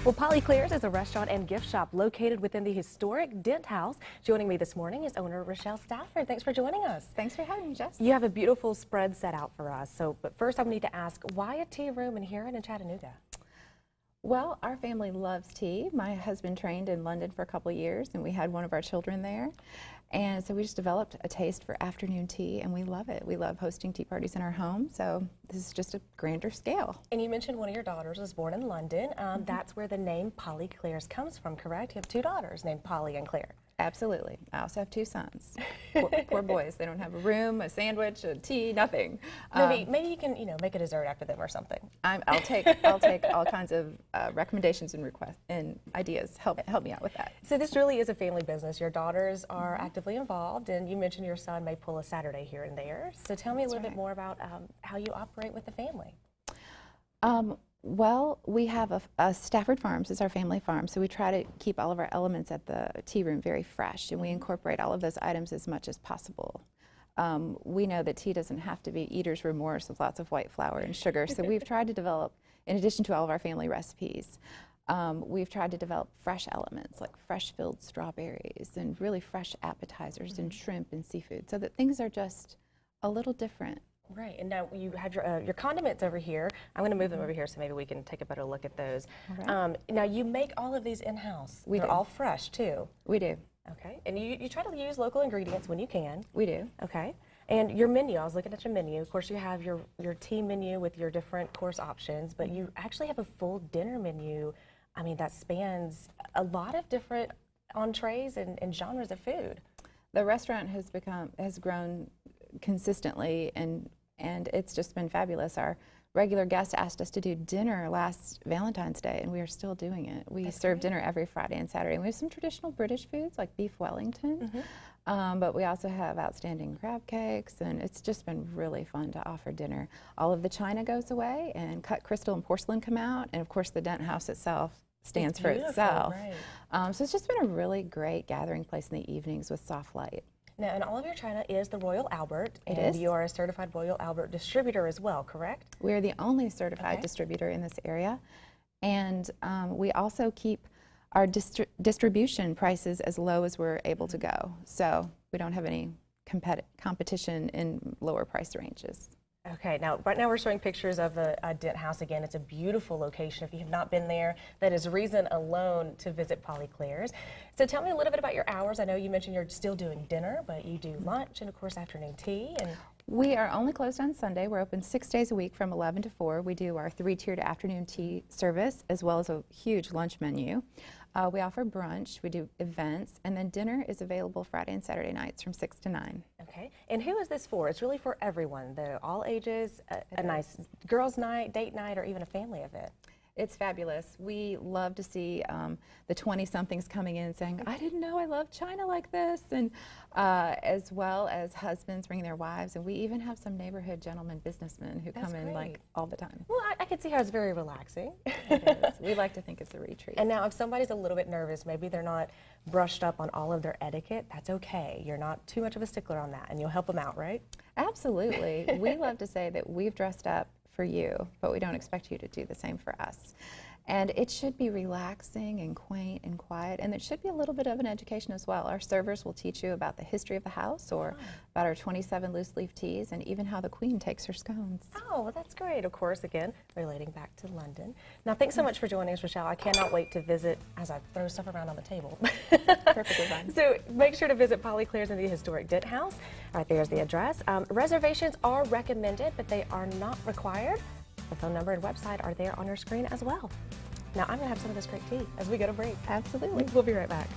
Well, Polly Claire's is a restaurant and gift shop located within the historic Dent house. Joining me this morning is owner Rochelle Stafford. Thanks for joining us. Thanks for having me, Jess. You have a beautiful spread set out for us. But first I need to ask, why a tea room and here in Chattanooga? Well, our family loves tea. My husband trained in London for a couple of years, and we had one of our children there. And so we just developed a taste for afternoon tea, and we love it. We love hosting tea parties in our home, so this is just a grander scale. And you mentioned one of your daughters was born in London. That's where the name Polly Claire's comes from, correct? You have two daughters named Polly and Claire. Absolutely. I also have two sons. Poor boys. They don't have a room, a sandwich, a tea, nothing. Maybe you can, make a dessert after them or something. I'll take all kinds of recommendations and requests and ideas. Help me out with that. So this really is a family business. Your daughters are actively involved, and you mentioned your son may pull a Saturday here and there. So tell me a little bit more about how you operate with the family. Well, we have a Stafford Farms is our family farm, so we try to keep all of our elements at the tea room very fresh, and we incorporate all of those items as much as possible. We know that tea doesn't have to be eater's remorse with lots of white flour and sugar, so we've tried to develop, in addition to all of our family recipes, we've tried to develop fresh elements like fresh filled strawberries and really fresh appetizers and shrimp and seafood, so that things are just a little different. Right, and now you have your condiments over here. I'm going to move them over here so maybe we can take a better look at those. Right. Now you make all of these in-house. They're all fresh too. We do. Okay, and you try to use local ingredients when you can. We do. Okay, and your menu, I was looking at your menu. Of course you have your tea menu with your different course options, but you actually have a full dinner menu, that spans a lot of different entrees and genres of food. The restaurant has grown consistently, and it's just been fabulous. Our regular guests asked us to do dinner last Valentine's Day, and we are still doing it. We serve dinner every Friday and Saturday, and we have some traditional British foods like beef Wellington, but we also have outstanding crab cakes, and it's just been really fun to offer dinner. All of the china goes away, and cut crystal and porcelain come out, and of course the Dent house itself stands for itself. Right. So it's just been a really great gathering place in the evenings with soft light. Now, and all of your china is the Royal Albert, and you are a certified Royal Albert distributor as well, correct? We are the only certified distributor in this area, and we also keep our distribution prices as low as we're able to go, so we don't have any competition in lower price ranges. Okay, now right now we're showing pictures of a Dent house again. It's a beautiful location. If you have not been there, that is reason alone to visit Polly Claire's. So tell me a little bit about your hours. I know you mentioned you're still doing dinner, but you do lunch and of course afternoon tea. And we are only closed on Sunday. We're open 6 days a week from 11 to 4. We do our 3-tiered afternoon tea service as well as a huge lunch menu. We offer brunch, we do events, and then dinner is available Friday and Saturday nights from 6 to 9. Okay, and who is this for? It's really for everyone, all ages, a nice girls' night, date night, or even a family event. It's fabulous. We love to see the 20-somethings coming in saying, I didn't know I loved China like this, and as well as husbands bringing their wives, and we even have some neighborhood gentlemen businessmen who come in like all the time. Well, I can see how it's very relaxing. It is. We like to think it's a retreat. And now if somebody's a little bit nervous, maybe they're not brushed up on all of their etiquette, that's okay. You're not too much of a stickler on that, and you'll help them out, right? Absolutely. We love to say that we've dressed up for you, but we don't expect you to do the same for us. And it should be relaxing and quaint and quiet, and it should be a little bit of an education as well. Our servers will teach you about the history of the house, or about our 27 loose leaf teas, and even how the Queen takes her scones. Oh, well, that's great. Of course, again, relating back to London. Now, thanks so much for joining us, Rochelle. I cannot wait to visit as I throw stuff around on the table. Perfectly fine. So make sure to visit Polly Claire's in the Historic Dent house. Right there's the address. Reservations are recommended, but they are not required. The phone number and website are there on your screen as well. Now I'm going to have some of this great tea as we go to break. Absolutely. We'll be right back.